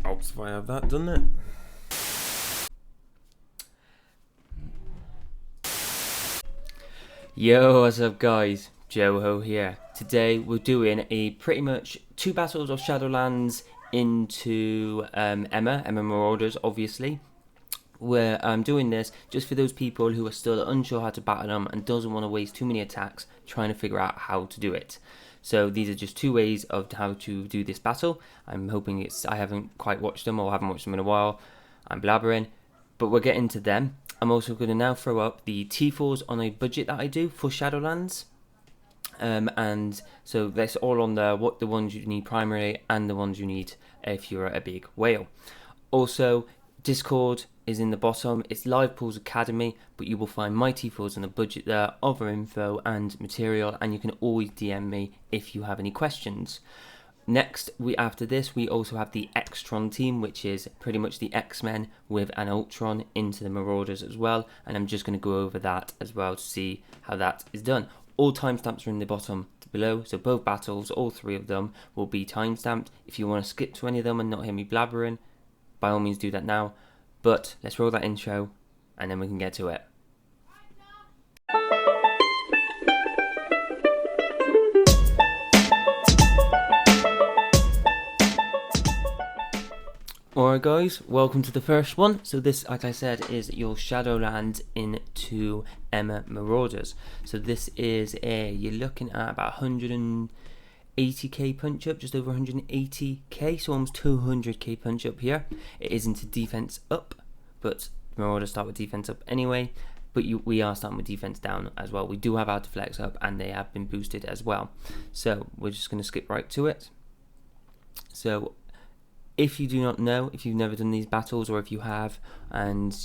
Helps if I have that, doesn't it? Yo, what's up guys? Joho here. Today we're doing a pretty much 2 battles of Shadowlands into Emma Marauders, obviously. Where I'm doing this just for those people who are still unsure how to battle them and doesn't want to waste too many attacks trying to figure out how to do it. So these are just 2 ways of how to do this battle. I'm hoping I haven't quite watched them or haven't watched them in a while. I'm blabbering, but we're getting to them. I'm also going to now throw up the T4's on a budget that I do for Shadowlands. And so that's all on there, what the ones you need primarily and the ones you need if you're a big whale. Also, Discord is in the bottom. It's Live Pools Academy, but you will find my T4's on the budget there, other info and material, and you can always DM me if you have any questions. Next, after this, we also have the X-Tron team, which is pretty much the X-Men with an Ultron into the Marauders as well, and I'm just going to go over that as well to see how that is done. All timestamps are in the bottom below, so both battles, all 3 of them, will be timestamped. If you want to skip to any of them and not hear me blabbering, by all means do that now. But let's roll that intro, and then we can get to it. Alright guys, welcome to the first one. So this, like I said, is your Shadowland into Emma Marauders. So this is you're looking at about 180k punch up, just over 180k, so almost 200k punch up here. It is into defense up, but Marauders start with defense up anyway. But we are starting with defense down as well. We do have our deflex up, and they have been boosted as well. So we're just going to skip right to it. So if you do not know, if you've never done these battles, or if you have and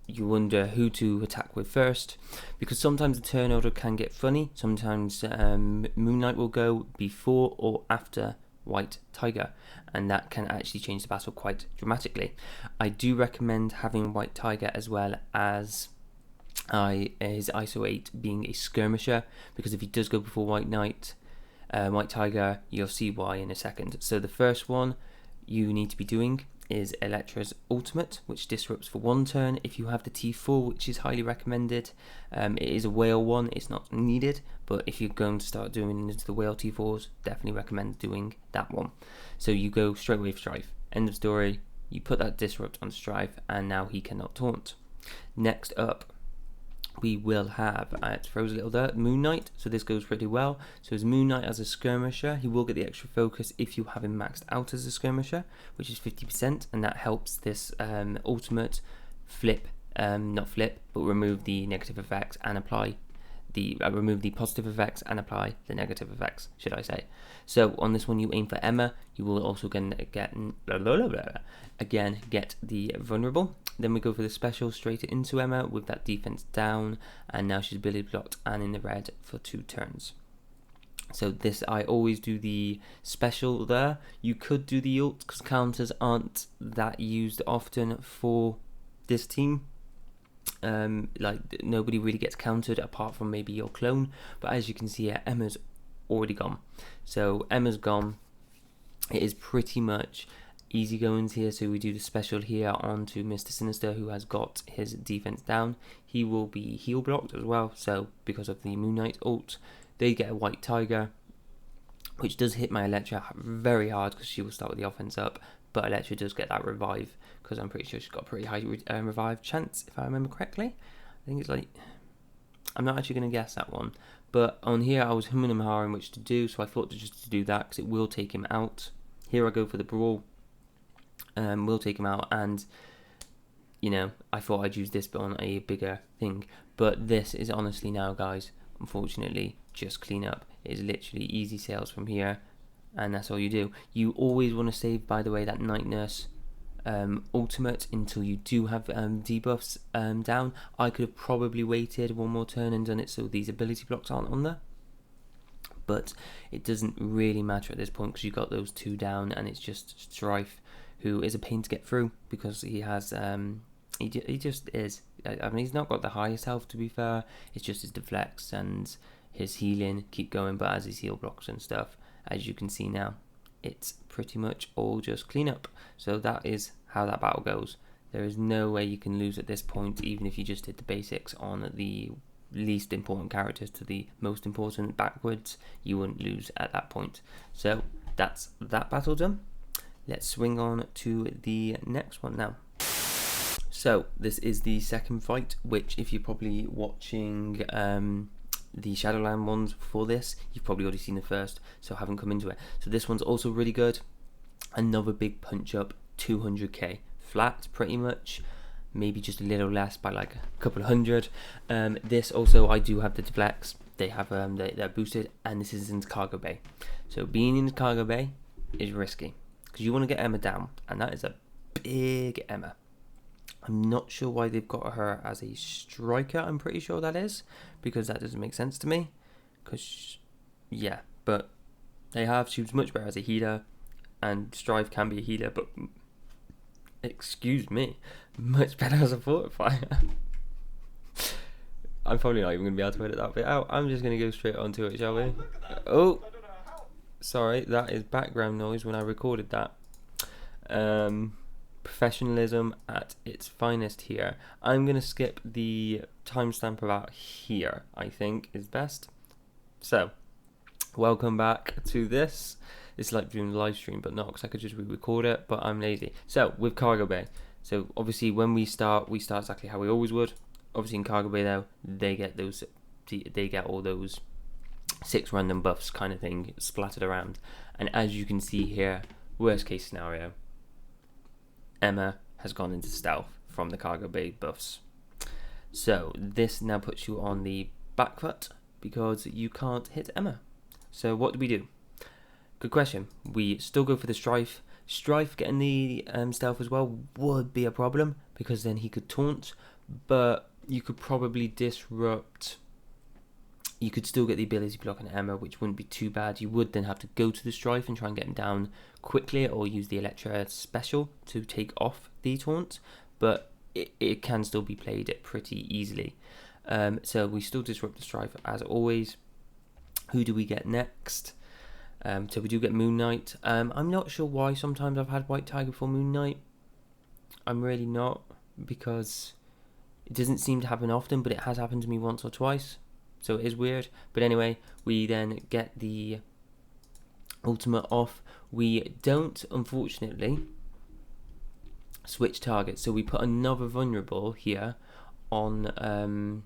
you wonder who to attack with first, because sometimes the turn order can get funny. Sometimes Moon Knight will go before or after White Tiger, and that can actually change the battle quite dramatically. I do recommend having White Tiger as well as his ISO 8 being a skirmisher, because if he does go before White White Tiger, you'll see why in a second. So the first one you need to be doing is Elektra's ultimate, which disrupts for 1 turn. If you have the T4, which is highly recommended, it is a whale one, it's not needed, but if you're going to start doing into the whale T4s, definitely recommend doing that one. So you go straight away for Strife, end of story. You put that disrupt on Strife, and now he cannot taunt. Next up, we will have, it throws a little dirt, Moon Knight. So this goes pretty well. So as Moon Knight as a skirmisher, he will get the extra focus if you have him maxed out as a skirmisher, which is 50%, and that helps this ultimate flip, not flip, but remove the negative effects and apply the remove the positive effects and apply the negative effects, should I say. So on this one, you aim for Emma. You will also get the vulnerable. Then we go for the special straight into Emma with that defense down, and now she's ability blocked and in the red for 2 turns. So this, I always do the special there. You could do the ult because counters aren't that used often for this team. Like nobody really gets countered apart from maybe your clone, but as you can see here, Emma's already gone. So Emma's gone. It is pretty much easy goings here. So we do the special here onto Mr. Sinister, who has got his defense down. He will be heal blocked as well, so because of the Moon Knight ult, they get a White Tiger, which does hit my Elektra very hard because she will start with the offense up, but Elektra does get that revive because I'm pretty sure she's got a pretty high revive chance, if I remember correctly. I think it's like, I'm not actually going to guess that one, but on here I was humming and hawing which to do, so I thought just to do that because it will take him out. Here I go for the brawl, will take him out, and you know, I thought I'd use this but on a bigger thing, but this is honestly now, guys, unfortunately just clean up. It is literally easy sales from here, and that's all you do. You always want to save, by the way, that Night Nurse ultimate until you do have debuffs down. I could have probably waited 1 more turn and done it so these ability blocks aren't on there, but it doesn't really matter at this point because you got those 2 down, and it's just Strife, who is a pain to get through because he has he just is. I mean, he's not got the highest health, to be fair. It's just his deflects and his healing keep going, but as his heal blocks and stuff, as you can see now, it's pretty much all just cleanup. So that is how that battle goes. There is no way you can lose at this point, even if you just did the basics on the least important characters to the most important backwards. You wouldn't lose at that point. So that's that battle done. Let's swing on to the next one now. So this is the second fight, which if you're probably watching the Shadowland ones for this, you've probably already seen the first, so I haven't come into it. So this one's also really good. Another big punch up, 200k flat pretty much, maybe just a little less by like a couple of hundred. This also, I do have the deflects. They have they're boosted, and this is in cargo bay. So being in the cargo bay is risky because you want to get Emma down, and that is a big Emma. I'm not sure why they've got her as a striker. I'm pretty sure that is, because that doesn't make sense to me. Because, yeah, but they have. She was much better as a healer, and Strife can be a healer, but, excuse me, much better as a fortifier. I'm probably not even going to be able to edit that bit out. I'm just going to go straight onto it, shall we? Oh, sorry, that is background noise when I recorded that. Professionalism at its finest here. I'm going to skip the timestamp about here, I think is best. So, welcome back to this. It's like doing a live stream, but not, because I could just re-record it, but I'm lazy. So, with Cargo Bay. So, obviously, when we start exactly how we always would. Obviously, in Cargo Bay, though, they get all those 6 random buffs kind of thing splattered around. And as you can see here, worst case scenario, Emma has gone into stealth from the cargo bay buffs. So this now puts you on the back foot because you can't hit Emma. So what do? Good question. We still go for the Strife. Strife getting the stealth as well would be a problem because then he could taunt, but you could probably disrupt. You could still get the ability block on Emma, which wouldn't be too bad. You would then have to go to the Strife and try and get him down quickly, or use the Electra special to take off the taunt, but it can still be played pretty easily. So we still disrupt the Strife as always. Who do we get next? So we do get Moon Knight. I'm not sure why sometimes I've had White Tiger for Moon Knight. I'm really not, because it doesn't seem to happen often, but it has happened to me once or twice. So it is weird. But anyway, we then get the ultimate off. We don't, unfortunately, switch targets. So we put another vulnerable here on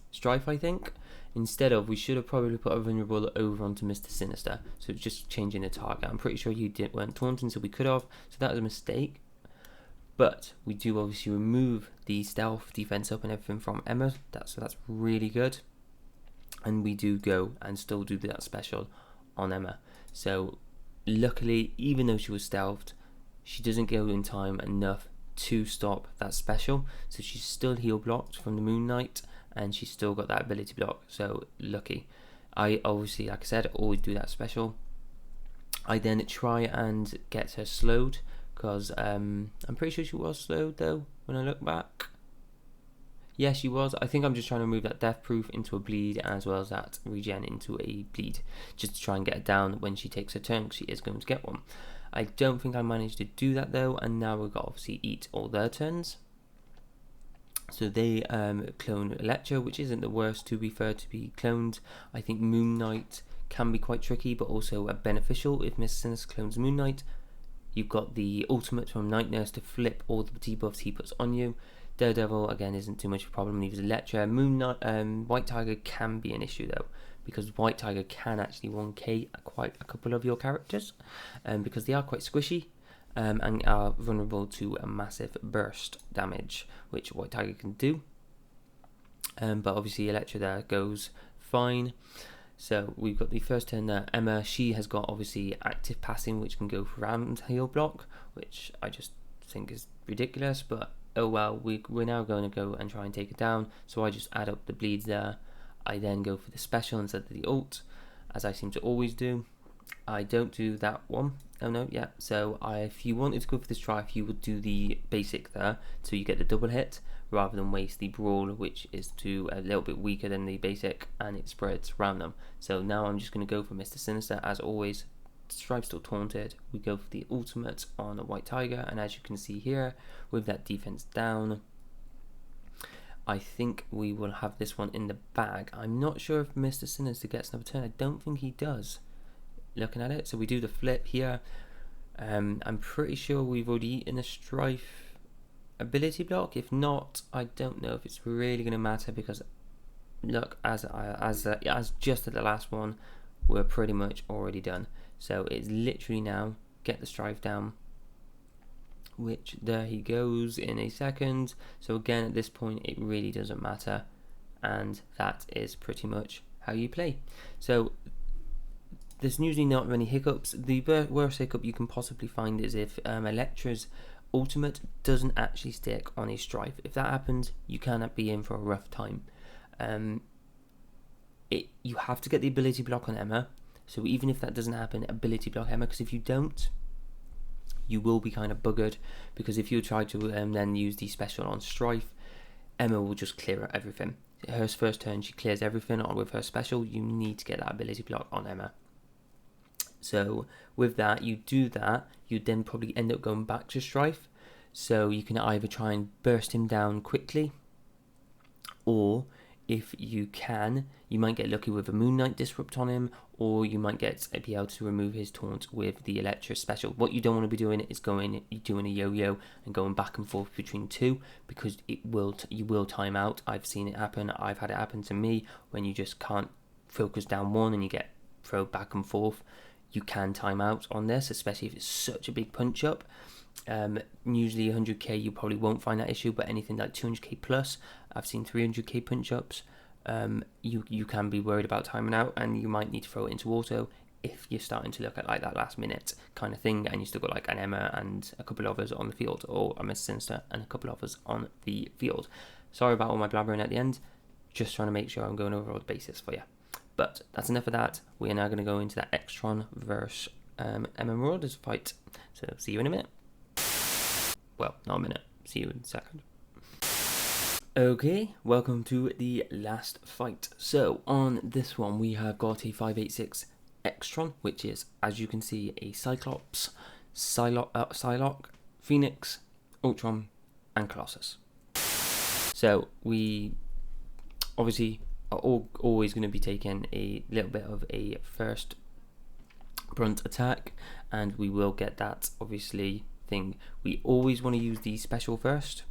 Strife, I think. Instead of, we should have probably put a vulnerable over onto Mr. Sinister. So it's just changing the target. I'm pretty sure you weren't taunting, so we could have. So that was a mistake. But we do obviously remove the stealth, defense up and everything from Emma. So that's really good. And we do go and still do that special on Emma. So luckily, even though she was stealthed, she doesn't go in time enough to stop that special. So she's still heal blocked from the Moon Knight, and she's still got that ability block. So lucky. I obviously, like I said, always do that special. I then try and get her slowed, because I'm pretty sure she was slowed though when I look back. Yeah, she was. I think I'm just trying to move that death proof into a bleed, as well as that regen into a bleed, just to try and get her down when she takes her turn, because she is going to get one. I don't think I managed to do that though, and now we've got to obviously eat all their turns. So they clone Electra, which isn't the worst, to be fair, to be cloned. I think Moon Knight can be quite tricky, but also beneficial if Mr. Sinister clones Moon Knight. You've got the ultimate from Night Nurse to flip all the debuffs he puts on you. Daredevil, again, isn't too much of a problem. He uses Electra. Moon Knight, White Tiger can be an issue, though, because White Tiger can actually 1k quite a couple of your characters, because they are quite squishy, and are vulnerable to a massive burst damage, which White Tiger can do. But obviously Electra there goes fine. So we've got the first turn there. Emma, she has got obviously active passing, which can go for round heal block, which I just think is ridiculous, but oh well, we're now going to go and try and take it down. So I just add up the bleeds there. I then go for the special instead of the ult, as I seem to always do. I don't do that one. Oh no, yeah. So if you wanted to go for this Strife, you would do the basic there, so you get the double hit, rather than waste the brawl, which is a little bit weaker than the basic, and it spreads around them. So now I'm just going to go for Mr. Sinister as always, Stripe's still taunted, we go for the ultimate on a White Tiger, and as you can see here, with that defense down, I think we will have this one in the bag. I'm not sure if Mr. Sinister gets another turn. I don't think he does, looking at it. So we do the flip here. I'm pretty sure we've already eaten a Strife ability block. If not, I don't know if it's really going to matter, because look, as just at the last one, we're pretty much already done. So it's literally now get the Strife down, which there he goes in a second. So again, at this point it really doesn't matter, and that is pretty much how you play. So there's usually not many hiccups. The worst hiccup you can possibly find is if Elektra's ultimate doesn't actually stick on a Strife. If that happens, you cannot be in for a rough time. You have to get the ability block on Emma. So even if that doesn't happen, ability block Emma, because if you don't, you will be kind of buggered, because if you try to then use the special on Strife, Emma will just clear out everything. Her first turn, she clears everything on with her special. You need to get that ability block on Emma. So with that, you do that, you then probably end up going back to Strife. So you can either try and burst him down quickly, or if you can, you might get lucky with a Moon Knight Disrupt on him, or you might be able to remove his taunt with the Elektra special. What you don't want to be doing is doing a yo-yo and going back and forth between two, because you will time out. I've seen it happen. I've had it happen to me when you just can't focus down one and you get thrown back and forth. You can time out on this, especially if it's such a big punch up. Usually 100k you probably won't find that issue, but anything like 200k plus, I've seen 300k punch ups, you can be worried about timing out, and you might need to throw it into auto if you're starting to look at like that last minute kind of thing, and you still got like an Emma and a couple of others on the field, or a Miss Sinister and a couple of others on the field. Sorry about all my blabbering at the end, just trying to make sure I'm going over all the bases for you. But that's enough of that. We are now going to go into that X-Tron versus Marauders fight. So see you in a minute. Well, not a minute. See you in a second. Okay, welcome to the last fight. So on this one, we have got a 586 X-Tron, which is, as you can see, a Cyclops, Psylocke, Phoenix, Ultron, and Colossus. So we obviously are always going to be taking a little bit of a first brunt attack, and we will get that obviously thing. We always want to use the special first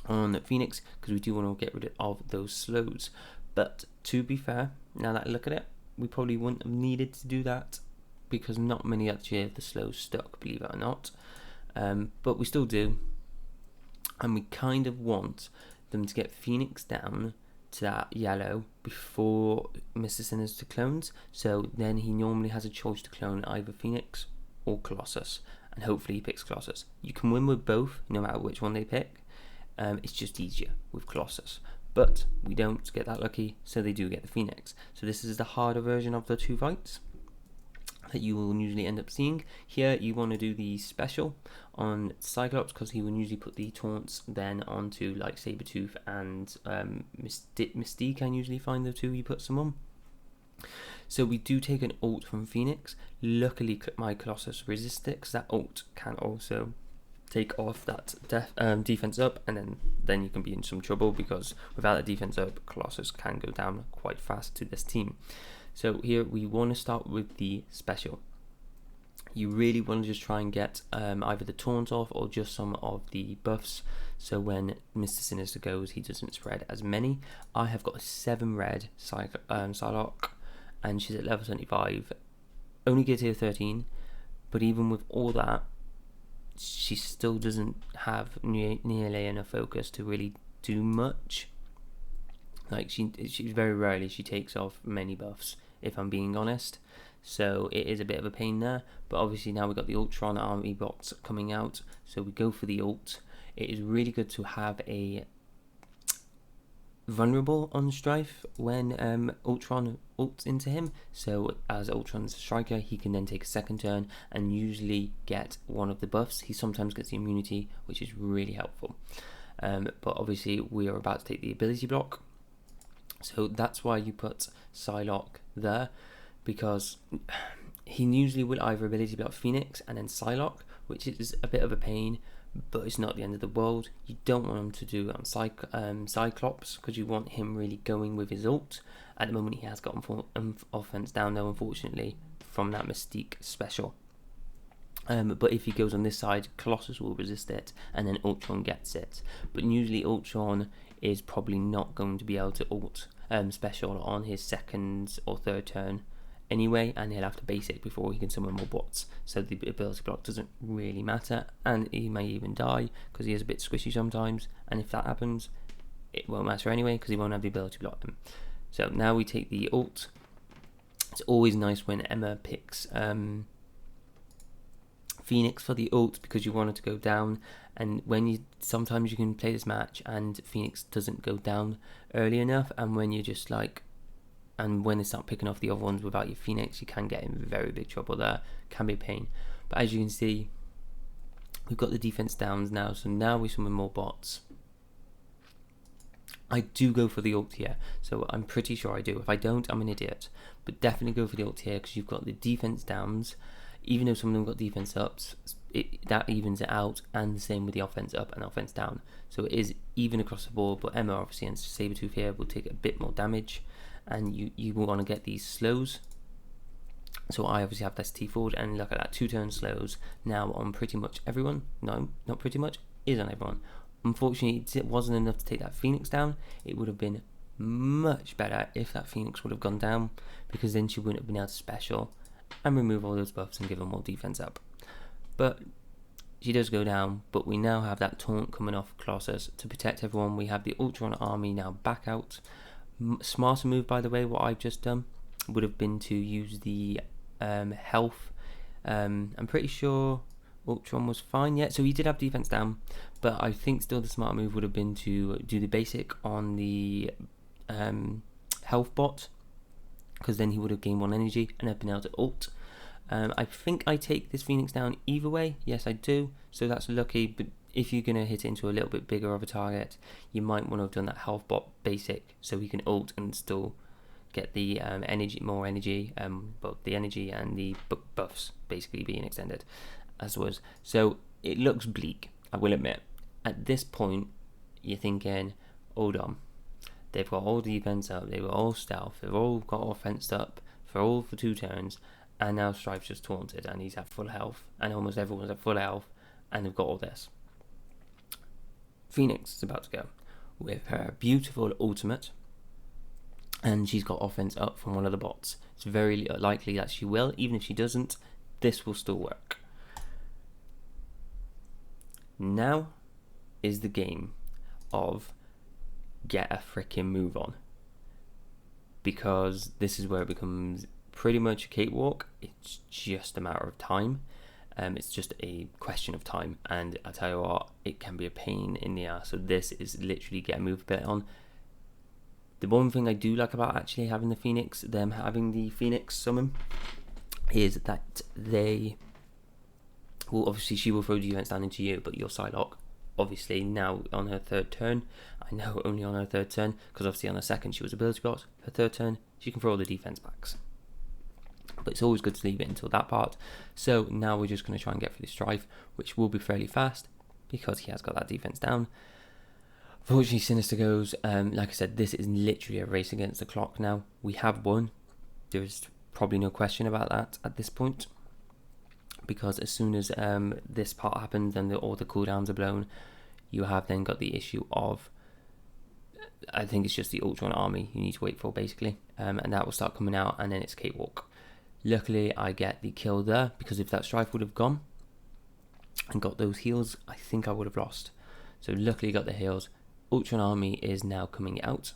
on Phoenix, because we do want to get rid of those slows. But to be fair, now that I look at it, we probably wouldn't have needed to do that, because not many actually have the slows stuck, believe it or not. But we still do, and we kind of want them to get Phoenix down to that yellow before Mr. Sinister clones, so then he normally has a choice to clone either Phoenix or Colossus, and hopefully he picks Colossus. You can win with both no matter which one they pick. It's just easier with Colossus, but we don't get that lucky, so they do get the Phoenix. So this is the harder version of the two fights that you will usually end up seeing. Here you want to do the special on Cyclops, because he will usually put the taunts then onto like Sabretooth and Mystique. I usually find the two you put some on. So we do take an ult from Phoenix. Luckily my Colossus resists it, because that ult can also take off that defense up, and then you can be in some trouble, because without a defense up, Colossus can go down quite fast to this team. So here we want to start with the special. You really want to just try and get either the taunt off or just some of the buffs, so when Mr. Sinister goes, he doesn't spread as many. I have got a 7 red Psylocke, and she's at level 75, only gets here 13, but even with all that, she still doesn't have nearly enough focus to really do much. Like she very rarely she takes off many buffs, if I'm being honest. So it is a bit of a pain there. But obviously now we've got the Ultron army bots coming out, so we go for the ult. It is really good to have a vulnerable on Strife when Ultron ults into him. So as Ultron's striker, he can then take a second turn and usually get one of the buffs. He sometimes gets the immunity, which is really helpful. But obviously we are about to take the ability block. So that's why you put Psylocke there, because he usually will either ability block Phoenix and then Psylocke, which is a bit of a pain, but it's not the end of the world. You don't want him to do it on Cyclops, because you want him really going with his ult. At the moment he has got offense down though, unfortunately, from that Mystique special. But if he goes on this side, Colossus will resist it, and then Ultron gets it. But usually Ultron is probably not going to be able to ult special on his second or third turn anyway, and he'll have to basic before he can summon more bots. So the ability block doesn't really matter, and he may even die because he is a bit squishy sometimes. And if that happens, it won't matter anyway because he won't have the ability to block them. So now we take the ult. It's always nice when Emma picks Phoenix for the ult because you want it to go down, and sometimes you can play this match and Phoenix doesn't go down early enough, and when you're just like, and when they start picking off the other ones without your Phoenix, you can get in very big trouble there. Can be a pain. But as you can see, we've got the defense downs now, so now we summon more bots. I do go for the ult here, so I'm pretty sure I do. If I don't, I'm an idiot. But definitely go for the ult here because you've got the defense downs. Even though some of them got defense ups, that evens it out, and the same with the offense up and offense down. So it is even across the board, but Emma obviously and Sabretooth here will take a bit more damage, and you will want to get these slows. So I obviously have this T4's, and look at that, 2 turn slows now on pretty much everyone. No, not pretty much, is on everyone. Unfortunately, it wasn't enough to take that Phoenix down. It would have been much better if that Phoenix would have gone down, because then she wouldn't have been able to special and remove all those buffs and give them more defense up. But she does go down, but we now have that taunt coming off Colossus to protect everyone. We have the Ultron army now back out. Smarter move, by the way, what I've just done would have been to use the health. I'm pretty sure Ultron was fine yet, so he did have defense down, but I think still the smart move would have been to do the basic on the health bot, because then he would have gained 1 energy and have been able to ult. I think I take this Phoenix down either way. Yes, I do. So that's lucky. But if you're going to hit it into a little bit bigger of a target, you might want to have done that health bot basic so he can ult and still get the more energy, but the energy and the buffs basically being extended as was. So it looks bleak, I will admit. At this point, you're thinking, hold on. They've got all defense up, they were all stealth, they've all got offense up for 2 turns, and now Strife's just taunted and he's at full health, and almost everyone's at full health, and they've got all this. Phoenix is about to go with her beautiful ultimate, and she's got offense up from one of the bots. It's very likely that she will. Even if she doesn't, this will still work. Now is the game of get a freaking move on, because this is where it becomes pretty much a cakewalk. It's just a matter of time. It's just a question of time, and I tell you what, it can be a pain in the ass. So this is literally get a move a bit on. The one thing I do like about actually having the Phoenix, having the Phoenix summon, is that they will obviously, she will throw defense down into you, but your Psylocke obviously now on her 3rd turn, I know only on her 3rd turn, because obviously on her 2nd she was ability blocked, her 3rd turn she can throw all the defense backs. But it's always good to leave it until that part. So now we're just going to try and get through the Strife, which will be fairly fast because he has got that defense down. Fortunately, Sinister goes, like I said, this is literally a race against the clock now. We have won. There's probably no question about that at this point, because as soon as this part happens and all the cooldowns are blown, you have then got the issue of, I think it's just the Ultron army you need to wait for basically, and that will start coming out, and then it's cakewalk. Luckily I get the kill there, because if that Strife would have gone and got those heals, I think I would have lost. So luckily got the heals. Ultron army is now coming out.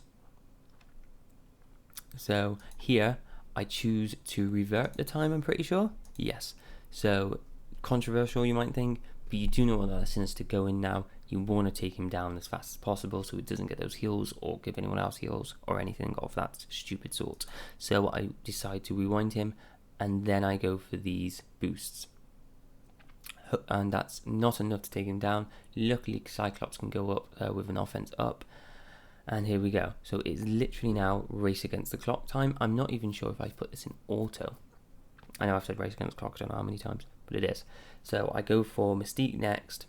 So here I choose to revert the time, I'm pretty sure. Yes. So controversial you might think, but you do know what that Sinister go in now. You want to take him down as fast as possible so it doesn't get those heals or give anyone else heals or anything of that stupid sort. So I decide to rewind him, and then I go for these boosts. And that's not enough to take him down. Luckily Cyclops can go up with an offense up, and here we go. So it's literally now race against the clock time. I'm not even sure if I put this in auto. I know I've said race against clock, I don't know how many times, but it is. So I go for Mystique next.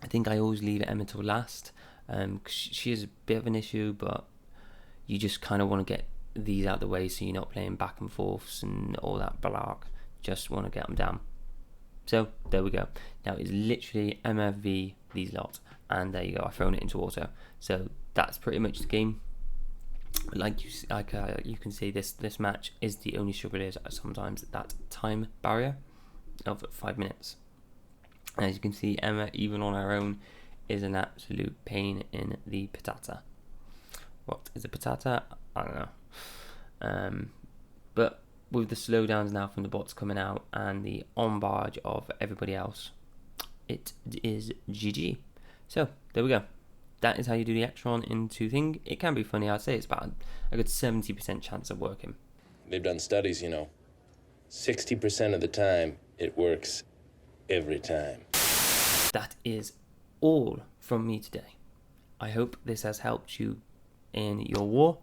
I think I always leave Emma till last, because she is a bit of an issue, but you just kind of want to get these out of the way so you're not playing back and forths and all that blark. Just want to get them down. So there we go. Now it's literally MFV these lot, and there you go. I've thrown it into auto. So that's pretty much the game. Like you can see, this match is the only struggle is sometimes that time barrier of 5 minutes. And as you can see, Emma, even on her own, is an absolute pain in the patata. What is a patata? I don't know. But with the slowdowns now from the bots coming out and the on barge of everybody else, it is GG. So there we go. That is how you do the X-Tron into thing. It can be funny. I'd say it's about a good 70% chance of working. They've done studies, 60% of the time it works every time. That is all from me today. I hope this has helped you in your war,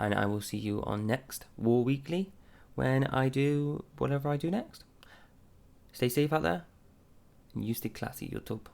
and I will see you on next War Weekly when I do whatever I do next. Stay safe out there, and you stay classy, YouTube.